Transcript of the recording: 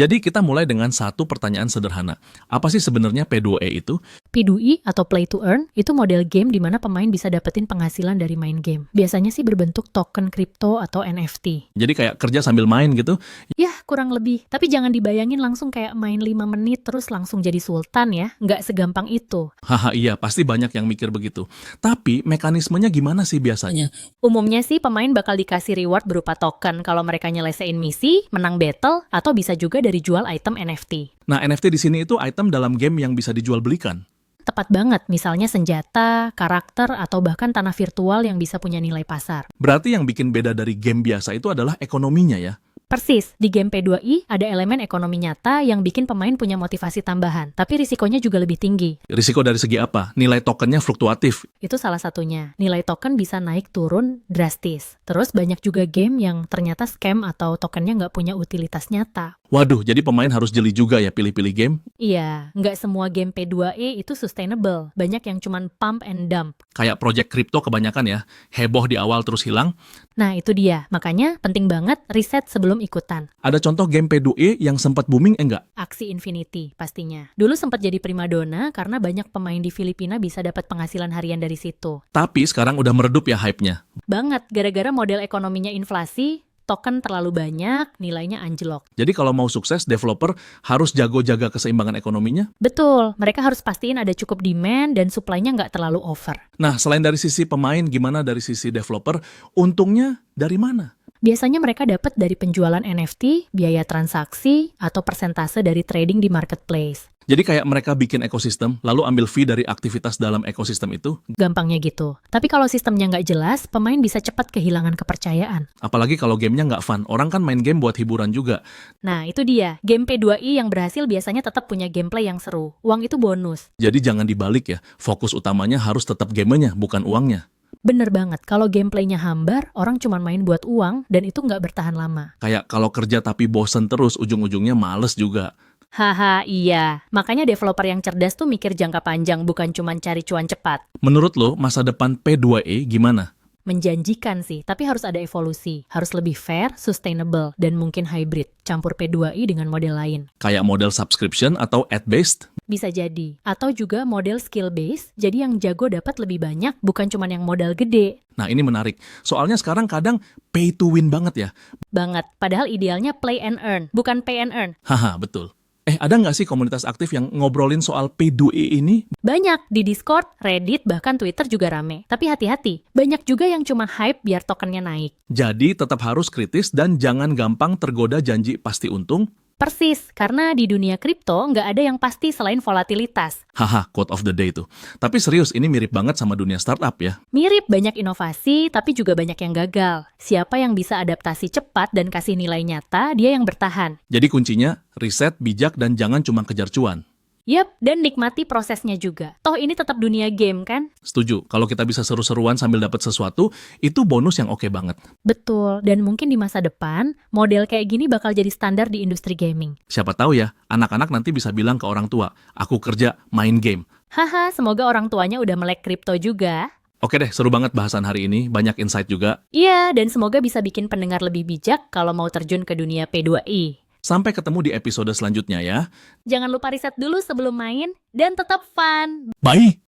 Jadi kita mulai dengan satu pertanyaan sederhana. Apa sih sebenarnya P2E itu? P2E atau Play to Earn itu model game di mana pemain bisa dapetin penghasilan dari main game. Biasanya sih berbentuk token kripto atau NFT. Jadi kayak kerja sambil main gitu. Yah, kurang lebih. Tapi jangan dibayangin langsung kayak main 5 menit terus langsung jadi sultan ya. Nggak segampang itu. Haha iya, pasti banyak yang mikir begitu. Tapi mekanismenya gimana sih biasanya? Umumnya sih pemain bakal dikasih reward berupa token kalau mereka nyelesain misi, menang battle, atau bisa juga dari jual item NFT. Nah, NFT di sini itu item dalam game yang bisa dijual belikan. Tepat banget, misalnya senjata, karakter, atau bahkan tanah virtual yang bisa punya nilai pasar. Berarti yang bikin beda dari game biasa itu adalah ekonominya ya. Persis, di game P2I ada elemen ekonomi nyata yang bikin pemain punya motivasi tambahan, tapi risikonya juga lebih tinggi. Risiko dari segi apa? Nilai tokennya fluktuatif. Itu salah satunya. Nilai token bisa naik turun drastis. Terus banyak juga game yang ternyata scam atau tokennya nggak punya utilitas nyata. Waduh, jadi pemain harus jeli juga ya pilih-pilih game. Iya, nggak semua game P2E itu sustainable. Banyak yang cuman pump and dump. Kayak project crypto kebanyakan ya. Heboh di awal terus hilang. Nah, itu dia. Makanya penting banget riset sebelum ikutan. Ada contoh game P2E yang sempat booming enggak? Axie Infinity pastinya. Dulu sempat jadi primadona karena banyak pemain di Filipina bisa dapat penghasilan harian dari situ. Tapi sekarang udah meredup ya hype-nya. Banget, gara-gara model ekonominya inflasi, token terlalu banyak, nilainya anjlok. Jadi kalau mau sukses, developer harus jago jaga keseimbangan ekonominya. Betul, mereka harus pastiin ada cukup demand dan supply-nya nggak terlalu over. Nah, selain dari sisi pemain, gimana dari sisi developer? Untungnya dari mana? Biasanya mereka dapat dari penjualan NFT, biaya transaksi, atau persentase dari trading di marketplace. Jadi kayak mereka bikin ekosistem, lalu ambil fee dari aktivitas dalam ekosistem itu. Gampangnya gitu. Tapi kalau sistemnya nggak jelas, pemain bisa cepat kehilangan kepercayaan. Apalagi kalau gamenya nggak fun. Orang kan main game buat hiburan juga. Nah, itu dia. Game P2I yang berhasil biasanya tetap punya gameplay yang seru. Uang itu bonus. Jadi jangan dibalik ya. Fokus utamanya harus tetap gamenya, bukan uangnya. Bener banget, kalau gameplaynya hambar, orang cuma main buat uang, dan itu nggak bertahan lama. Kayak kalau kerja tapi bosen terus, ujung-ujungnya males juga. Haha, iya. Makanya developer yang cerdas tuh mikir jangka panjang, bukan cuma cari cuan cepat. Menurut lo, masa depan P2E gimana? Menjanjikan sih, tapi harus ada evolusi. Harus lebih fair, sustainable, dan mungkin hybrid. Campur P2I dengan model lain. Kayak model subscription atau ad-based? Bisa jadi. Atau juga model skill-based, jadi yang jago dapat lebih banyak, bukan cuma yang modal gede. Nah ini menarik. Soalnya sekarang kadang pay to win banget ya. Banget. Padahal idealnya play and earn, bukan pay and earn. Haha, betul. Ada nggak sih komunitas aktif yang ngobrolin soal P2E ini? Banyak, di Discord, Reddit, bahkan Twitter juga rame. Tapi hati-hati, banyak juga yang cuma hype biar tokennya naik. Jadi tetap harus kritis dan jangan gampang tergoda janji pasti untung. Persis, karena di dunia kripto nggak ada yang pasti selain volatilitas. Haha, quote of the day tuh. Tapi serius, ini mirip banget sama dunia startup ya. Mirip, banyak inovasi, tapi juga banyak yang gagal. Siapa yang bisa adaptasi cepat dan kasih nilai nyata, dia yang bertahan. Jadi kuncinya, riset, bijak, dan jangan cuma kejar cuan. Yap, dan nikmati prosesnya juga. Toh ini tetap dunia game kan? Setuju, kalau kita bisa seru-seruan sambil dapat sesuatu, itu bonus yang oke banget. Betul, dan mungkin di masa depan, model kayak gini bakal jadi standar di industri gaming. Siapa tahu ya, anak-anak nanti bisa bilang ke orang tua, aku kerja main game. Haha, semoga orang tuanya udah melek kripto juga. Oke deh, seru banget bahasan hari ini, banyak insight juga. Iya, dan semoga bisa bikin pendengar lebih bijak kalau mau terjun ke dunia P2I. Sampai ketemu di episode selanjutnya ya. Jangan lupa riset dulu sebelum main, dan tetap fun. Bye!